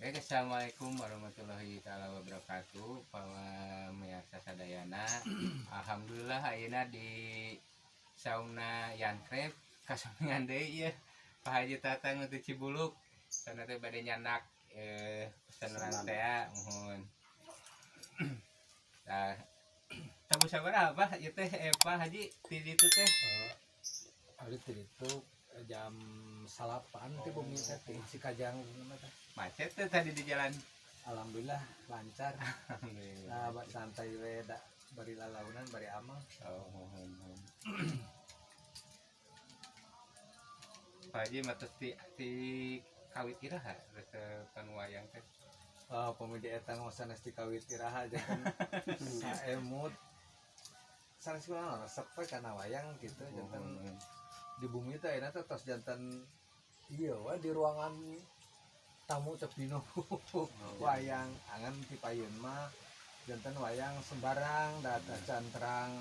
Assalamualaikum warahmatullahi taala wabarakatuh. Pamirsa sadayana. Alhamdulillah ayeuna di sauna Yankrep kasamingan deui ieu. Pak Haji Tatang teh Cibuluk. Sana teh bade nyanak pesanan teh mohon. Tah tabu sabaraha ieu teh Pak Haji di ditu teh? Hari itu jam 8 teh bumi teh si Kajang teh. Macet teh tadi di jalan. Alhamdulillah lancar. Alhamdulillah. Nah, santai we da bari lalaunan bari amal. Oh, mohon. Pak Haji mates ti kawit iraha rasa pan wayang teh. Oh, pemudi eta ngosanes ti kawit iraha jangan saemut. Sanes kula resep we kana wayang gitu jantan di bumi teh ayeuna teh tos jantan ieu we di ruangan tamu teh pinu wayang angan ti payun mah jantan wayang sembarang da cantrang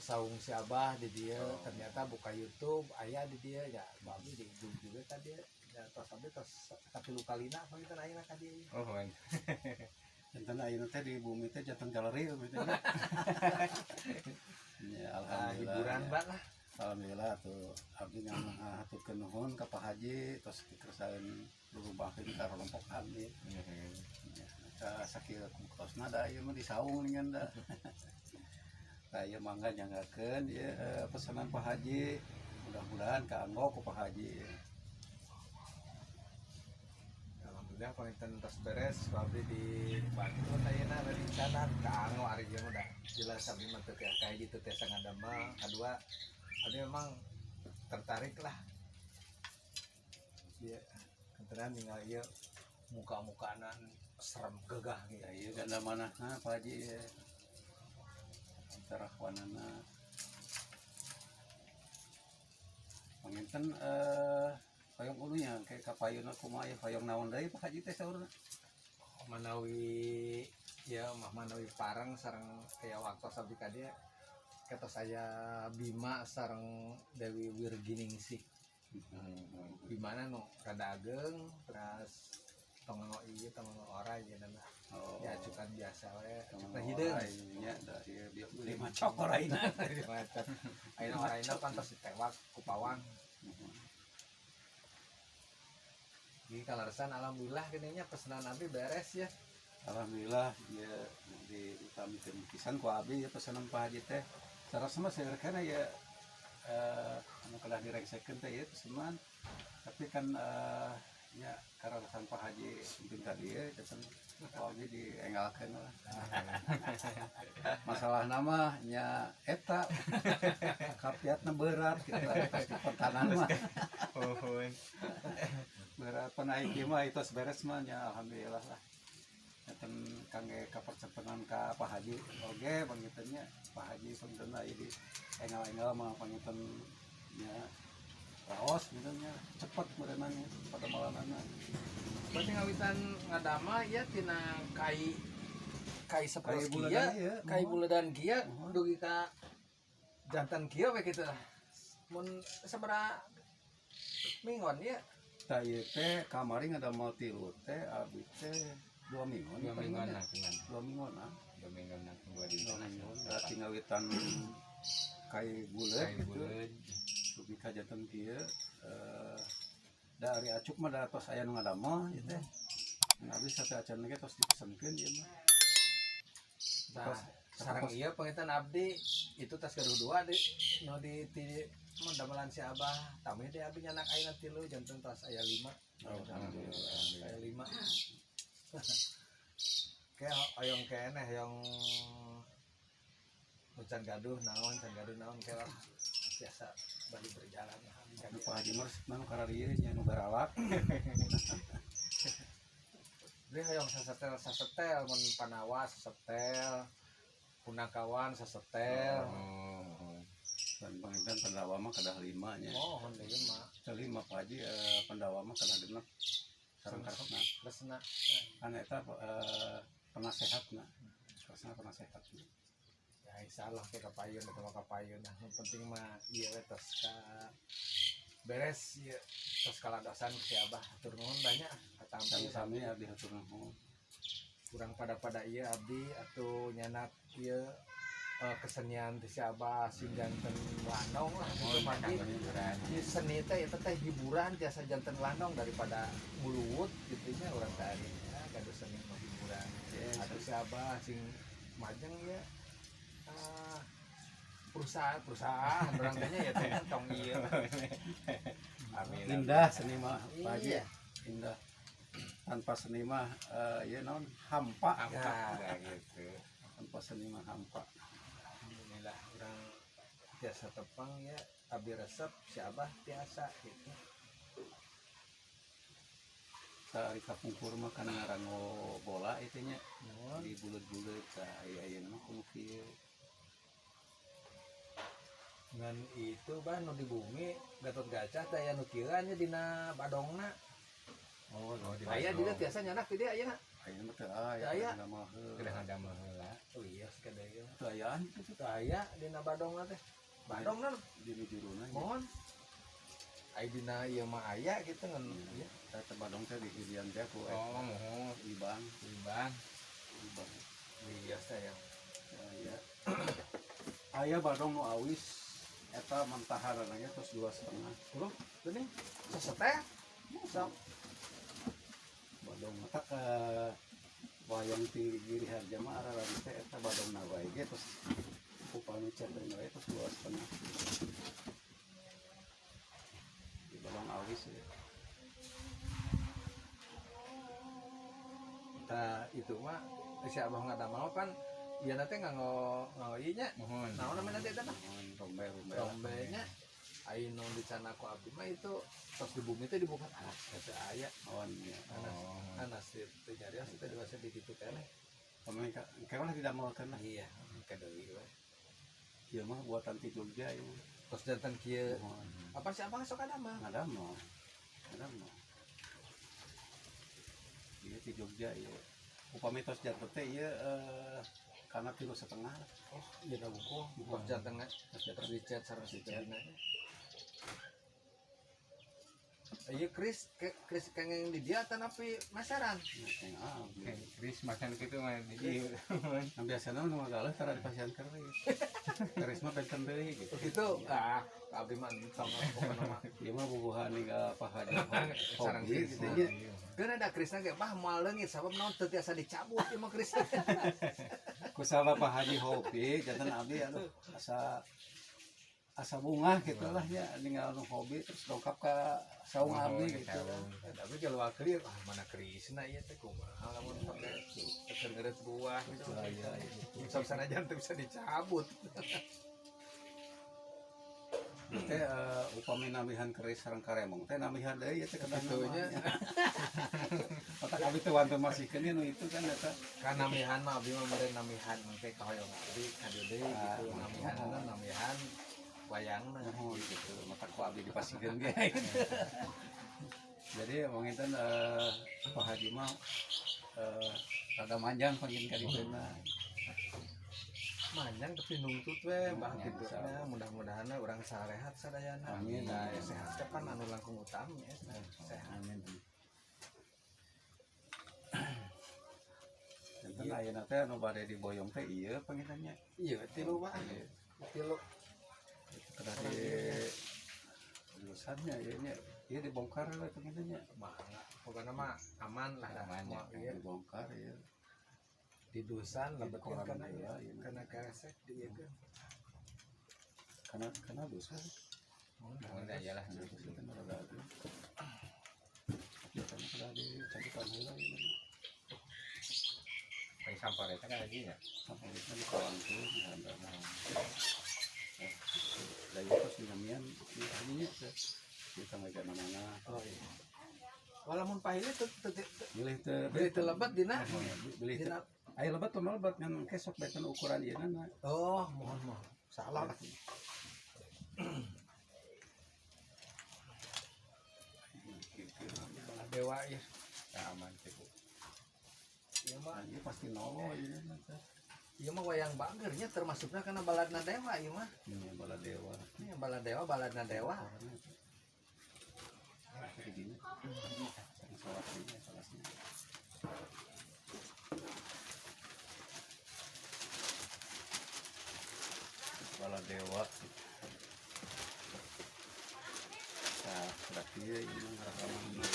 saung si Abah di dia ternyata buka YouTube aya di dia ya babi di YouTube juga tadi ya tos sampai tos tapi lukalina pangitan ayeuna ka dieu. Oh, mohon. Jantan ayeuna teh di bumi teh jantan galeri gitu. Ya alhamdulillah. Hiburan Ya. banget lah. Alhamdulillah tuh abdi ngaturkeun nuhun ka Pak Haji tos dikersaan berubahkeun ka rompok abdi. Ya, ka sakieu kosna da ieu mah disaung ningan da. Tah ieu mangga nyanggakeun ieu pesanan Pak Haji. Mudah-mudahan kaanggo ku Pak Haji. Alhamdulillah pangitan tos beres abdi di Bantu ayeuna bari cadat kaanggo ari ieu mah da jelas abdi mah teu kayak gitu teh sangadama kadua abdi memang tertarik lah. Iya, kebetulan tinggal ieu muka-mukana serem gegah gitu. Ya ieu ganda manahna Pak Haji ieu. Antara kawanana panginten payung ulunya kayak kapayuna kumaha ya payung naon deui Pak Haji teh saurna. Manawi ya manawi parang sareng kayak waktu abdi ka dieu kata saya Bima sareng Dewi Wirginingsih. Bimana nu rada ageng terus tongono ieu tongono ora ieu nana. Oh. Ya acukan biasa we. Tah Hideung. nya da ieu bieu beli macok oraina. Ayeuna oraina pantos ditewak ku pawang. Di kalarsan alhamdulillah geuning nya pesanan abdi beres ya. Alhamdulillah ieu diutamikeun pisan ku abdi ya pesanan Pak Haji teh. Sarasna mah saeureukna ya anu kedah direngsekeun teh ieu pesanan. Tapi kan nya kararasan Pak Haji mungkin ka dieu janten ku abdi diengalkeun lah. Masalah nama nya eta kapiatna berat gitu pasti pertahanan mah. Mohon. Berat penaik ieu mah itu beres mah nya alhamdulillah lah. Janten kangge kapercepetan ka Pak Haji oge pangitan nya Pak Haji punten aya di engal-engal mah pangitan nya raos gitu nya cepet berenangnya pada malanana. Berarti ngawitan ngadama ya tina kai sepros Kai buledan kieu, ieu, kai mohon. buledan kieu Mohon. dugi ka jantan kieu we kitu lah. Mun sabaraha mingon ya Tah ieu teh kamari ngadamel tilu teh abdi teh 2 minggu. 2 mingguan lah cuman. 2 minggu nah. 2 mingguan lah 2 di 2 minggu. Berarti ngawitan kai bulet Kai gitu. buleud. Dugi ka janten kieu dari acuk mah da tos aya nu ngadamel ieu teh. Abdi sate acan ge tos dipesenkeun ieu mah. nah sareng ieu pangitan abdi itu tas kedua di nu di mun damelan si Abah tamu teh abdi nyanak ayeuna 3 janten tas aya 5. Alhamdulillah. Aya 5. Kayak oyong keneh yang can gaduh naon kayak biasa balik berjalan lah. Anu Pak Haji mah resepna nu kararieu nya nu garalak. Dia yang sasetel mun panawas sasetel punakawan sasetel Oh. Dan pangitan pendawa mah kadah 5 nya. mohon deui mah Teu 5 Pak Haji pendawa mah kadah 6. Sareng karesna. resna Kan eta penasehatna. Karesna penasehatna. ya insyaallah ke kapayun atau kapayun nah yang penting mah ieu we tos ka beres ya terus kaladasan si abah atur nuhun banyak katampi sami-sami abdi hatur nuhun. kurang pada iya abdi atau nyanak iya kesenian ti si abah sing janten landong lah Oh, itu mah kanggo hiburan. di seni teh eta teh hiburan tiasa janten landong daripada buluwut gitu nya urang teh ya kado seni mah hiburan atau si abah sing majeng ya perusahaan orang tanya ya teh tong iya Amin. Indah seni mah Iya. Pak Haji. Indah. Tanpa seni mah ya naon hampa. Apa gitu. Tanpa seni mah hampa. Alhamdulillah orang biasa tepang ya abdi resep si abah biasa gitu Ari kapungkur mah kana ngarango bola itu nya nuhun di bulet-bulet aya mah kudu kieu. ngan itu ban nu di bumi Gatot Kaca teh aya nu kieu nya dina badongna Oh, di aya Badong. dia biasa nyanak di dia aya aya mah teu aya. Aya. Aya mah Udah ada heula. oh iya sakadaya teu ayaan kitu teu aya dina badongna teh badongna di juruna nya. mohon ai dina ieu mah aya gitu ngan ieu Eta badong teh di hilian teh ku Oh, mohon. Ibang. Ibang. Ibang. biasa ya Aya. Aya badong nu awis eta mentaharananya terus 2,5. Bro, ini seseteh sok Badong mata ke wayang ti giri harja mah arah teh eta badong na wae ge terus upami cendeng wae terus 2,5. Di badong awis ya. nah itu mah si abah nggak ada mau kan iya nanti nggak ieu nya Mohon. naon namanya teh mah Rombe-rombe. rombenya ayo non di sana ku abdi mah itu pas di bumi itu dibuka alas kata aya Oh iya. Oh. anas itu nyari itu dewasa di situ kan Pemain kawan tidak mau kena. iya kadeui we Ieu mah buatan ti Jogja ieu. terus jantan kieu Mohon. apa sih abang sok ada mah Ada mau. Ada mau. Ieu ti Jogja ieu. Upami tos jatuh teh ieu kana 3,5. oh iya da buku pas jantan terus dicat sareng si Cina iya Kris kengeng di dia tan api masaran Oke, Kris makan gitu mah di dieu. Nah, biasanya nu galah tara di pasien keris. Keris mah benten deui gitu. itu abdi mah entong pokona mah Ieu mah bubuhan niga pahaja. Sareng Hobi Kris. gitu nya. kan ada Krisna ge bah moal leungit sabab naon teu tiasa dicabut ieu mah Kris Ku sabab pahaji hobi jantan abdi atuh asa bunga gitu lah ya tinggal nu hobi terus dongkap ka saung abdi gitu. tapi kalau clear mana Krisna ieu teh kumaha lamun keur ngeureut buah gitu Iya, gitu. sok sanajan teu bisa dicabut Teh upami namihan keris sareng karemong teh namihan deui teh kedah Itunya. namanya. Otak abdi teh wantun masihkeun nu itu kan eta. kan namihan mah abdi mah meureun namihan mangke kahoyong abdi kadieu deui gitu namihanna namihan wayangna Oh gitu, mata ku abdi dipasihkeun ge. Jadi mungkin Pak Haji mah rada manjang panggil ka dipeuna. manjang tapi nuntut we bah Ya, gitu insyaallah. mudah-mudahan urang sarehat sadayana Amin. nah ya sehat teh kan anu langkung utama ya sehat Amin. Enten ayeuna teh anu bade diboyong teh ieu pangitannya. iya tilu pak tilu Kedah di jurusannya ieu nya. Ieu dibongkar we pangitannya. mah pokoknya mah aman lah Aman, mah iya Dibongkar ya. di dusan Di lebetin koran kana heula, ya iya. kana karesek di ieu Karena dosa. Mohon aja lah. Dosa kan rada atuh. Ya kan sudah dicabutan heula ieu. Paling sampar eta kan lagi ya. Sampai kita di kawan tuh di handal. Dari terus dinamian di aninya kita ngajak mana oh iya walaupun pahilnya milih teh beli teu lebat dina beli teh dina aya lebat tuh lebat ngan kesok beten ukuran ieu na oh mohon salah lah dewa ya Ya aman gitu. iya mah ieu pasti nolo ieu na iya mah wayang bagernya termasuknya karena baladna dewa iya mah ini bala dewa ini baladna dewa Begini. Salah ini salahnya. Kepala dewa. Nah, berarti ini rekaman ini.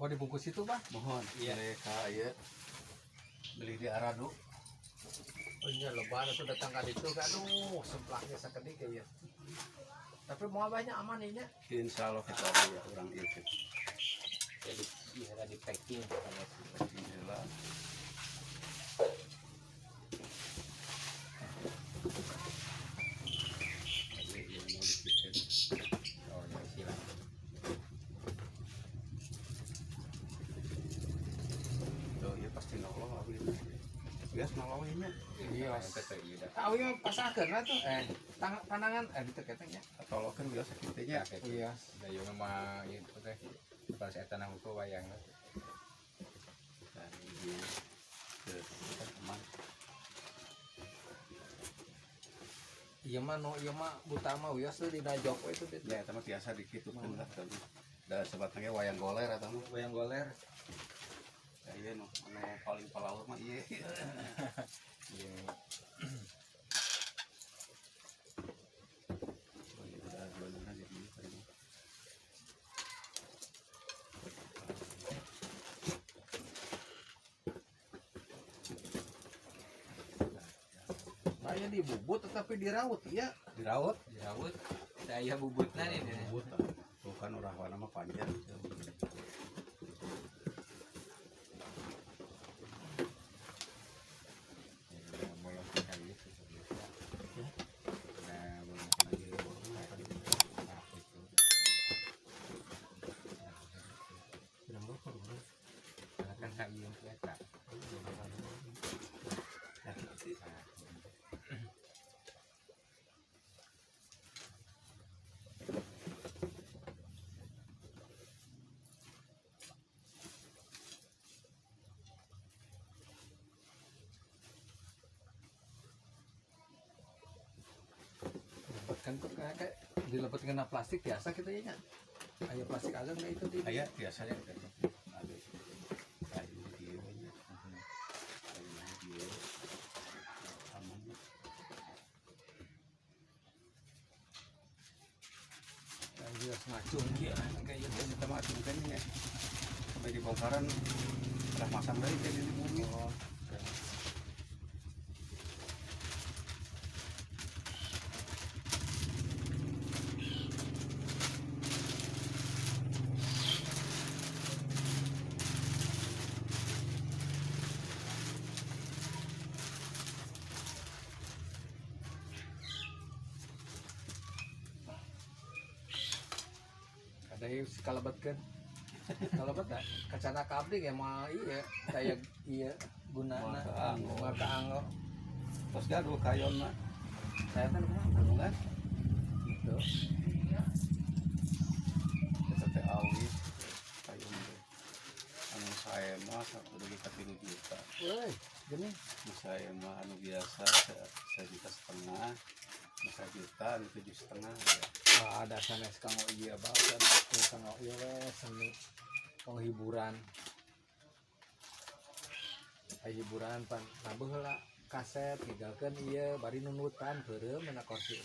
Oh dibungkus itu Bang? Mohon mereka ya beli di Arado. Oh iya lebaran tuh datang ke itu kan, aduh seblaknya sekedik ya. Tapi mau banyak aman ini. Insya Allah kita ada ya orang itu. Jadi bisa di packing. Inilah. Jadi yang mau dibikin. Oh ya silakan. Tuh ya pasti nolong abis. Bias nolonginnya. Iya. Betul iya. Tahu ya pasahkeun lah tuh pandangan gitu katanya. Tolongkan biasa kitanya. Iya. Dayo mah itu teh. Pas eta nang hukum wayang. Dan ini ke teman. Iya mah buta mah wios tuh dina joko itu teh. Ya, teman biasa dikitukan lah kan. Da sebatnya wayang goler atau mah. Wayang goler. Ya iya no, paling palaur mah iya. Iya. Udah benar jadi ini. Saya dibubut tetapi dirawat ya. Dirawat. Dirawat. Saya bubutna nih. Bubut. Tuh kan urang warna mah panjang. Kan tuh kayak dilepet kena plastik biasa kita ya. Ayo plastik agak nggak itu di. Aya biasanya kan. Ada. Kayu dia. Kayu dia. Aman. Dia ngacung dia kayak Ya kita mah kan ya. Sampai di bongkaran udah masang dari di bumi. oh. Ada yang kalabat kan. Kalabat tak kacana kabling ya mah iya kayak iya gunana maka anggo. Terus gaduh kayon mah. Saya kan Anu kan. gitu. Kita teh awit kayon teh. Anu saya mah udah kita 3 juta. Woi, gini. Anu saya mah anu biasa 1,5 juta. 1 juta, anu 7,5 ya. Wah, ada sanes kanggo iya banget. Kanggo iya seni penghiburan. Hiburan pan nambah lah kaset tinggalkan iya bari nunutan beureum mana kursi.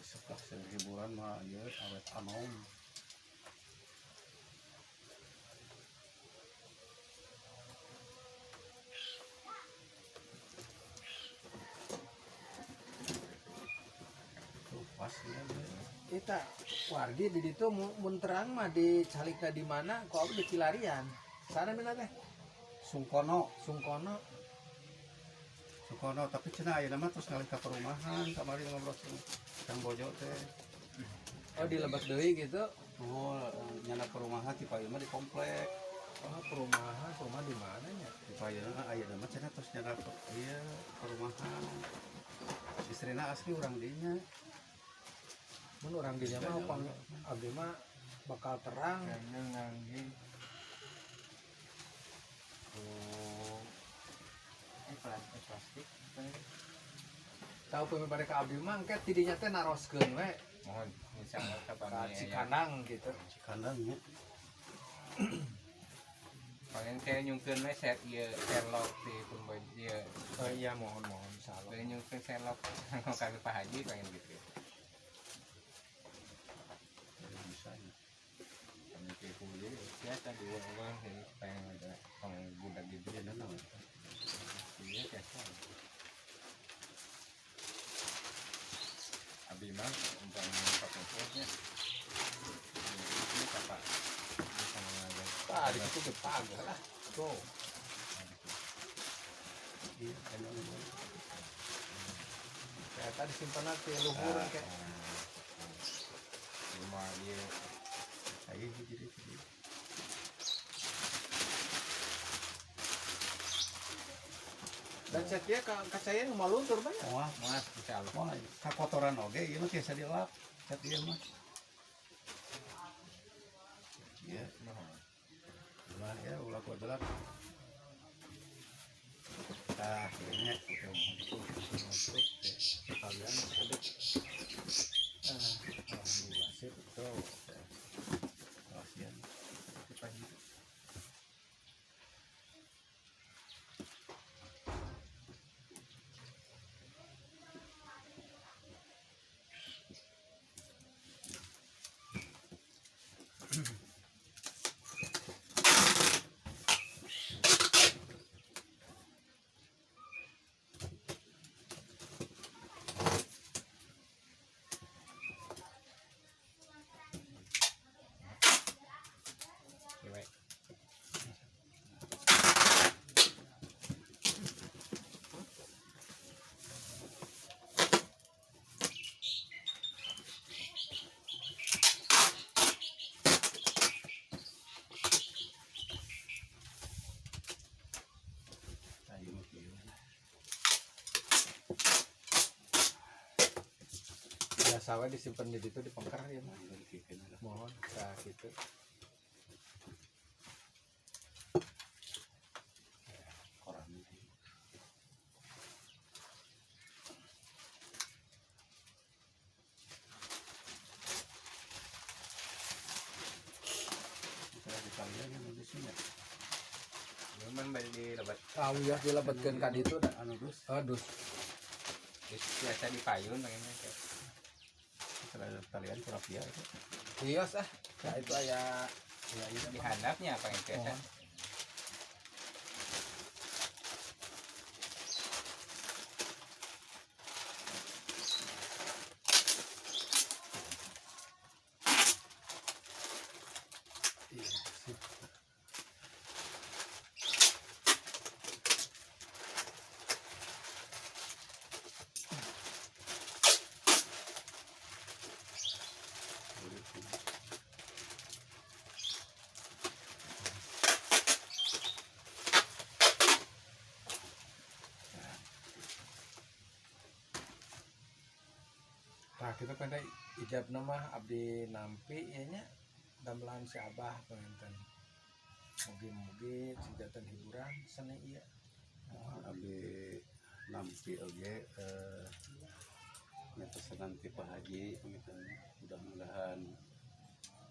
Setelah hiburan mah ya awet anom. Tuh pas ya. Eta wargi di ditu mun terang mah dicalikna di mana kok abdi di Cilarian. Sana mina teh Sungkono Sungkono tapi cenah ayeuna mah terus ngalih ka perumahan kamari ngobrol Kang Bojo teh. oh di Lebak deui gitu. Oh, nyana perumahan ti payeuna mah di komplek. Oh perumahan di mana nya? Di payeuna ayeuna mah cenah terus nyana ieu perumahan. Istrina asli urang dinya. Mun urang dinya mah pang abdi mah bakal terang. Karena ngangge oh plastik Tahu pemi pada ka abdi mah engke tidinya teh naroskeun we mohon misalnya ka kapan Cikanang gitu. Kandangnya. paling saya nyungkeun we set ieu Sherlock di pun ieu Oh iya mohon salah. saya nyungkeun Sherlock kami Pak Haji pengen gitu kami ke kuliah ya tadi uang ini pengen ada budak di Iya nana. iya biasa abi mah umpama pakai posnya ini apa sama aja Ah di situ ge pagar lah. Tuh. Iya enak. Kayak tadi simpenan teh luhur kayak rumah dia Ayo jadi. dan cetia kacaya nu maluntur banyak. Wah, mas insya Allah wah, kakotoran oge ieu mah tiasa dilap. Cat ieu mah. Iya, ulah ya ulah ku delak. Tah, ieu nya masuk Kalian sedek. Alhamdulillah sip tuh. kasihan. Ayo mah kieu. Biasa we disimpan di situ di pengker ya mah. Ayo dikeun lah. Mohon ka gitu. Koran. Kita di kalian yang di sini. memang balik di lebat Ah iya dilebetkeun ka ditu da. Anu dus, Aduh. biasa di payun pengennya kayak terhadap kalian terapia itu. Kios ah. Ya itu aya Ya ini di handapnya pengen kayak mohon. Iya, sip. Nah, kita pada ijab nama abdi nampi ya nya damelan si Abah penganten. Mugi-mugi sejatan hiburan seni iya. abdi nampi oge pesanan ti Pak Haji gitu. Mudah-mudahan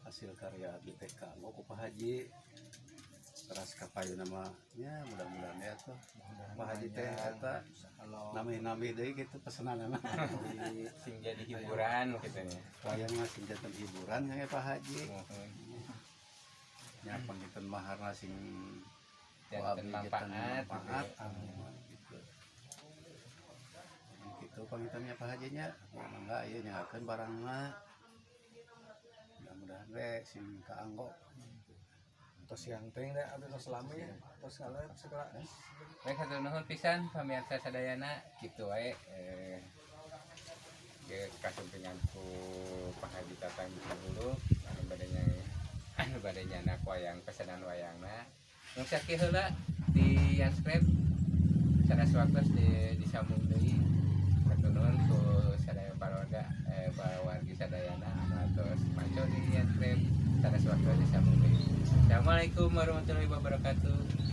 hasil karya abdi teh kanggo ku Pak Haji. Teras kapayu namanya mudah-mudahan ya tuh Pak Haji teh eta Kalau nami-nami deui gitu pesananna. sing jadi hiburan gitu ya Wayang mah senjata hiburan ya Pak Haji. Nya pangitan maharna sing dan abdi manfaat manfaat gitu. gitu. Gitu pangitannya Pak Haji nya. Mangga ieu nyahakeun barangna mudah-mudahan we sing kaanggo Terus yang teuing deh abdi tos lami tos kalian segala. Baik hatur nuhun pisan pamirsa sadayana kitu wae ge kasumpingan ku Pak Haji Tatang dulu anu bade nyanak wayang pesanan wayangna. Nu sakieu heula di Yanskrep sanes waktos disambung deui. Hatur nuhun ku sadaya parawarga parawargi sadayana anu atos maco di Yanskrep sanes waktos disambung deui. Assalamualaikum warahmatullahi wabarakatuh.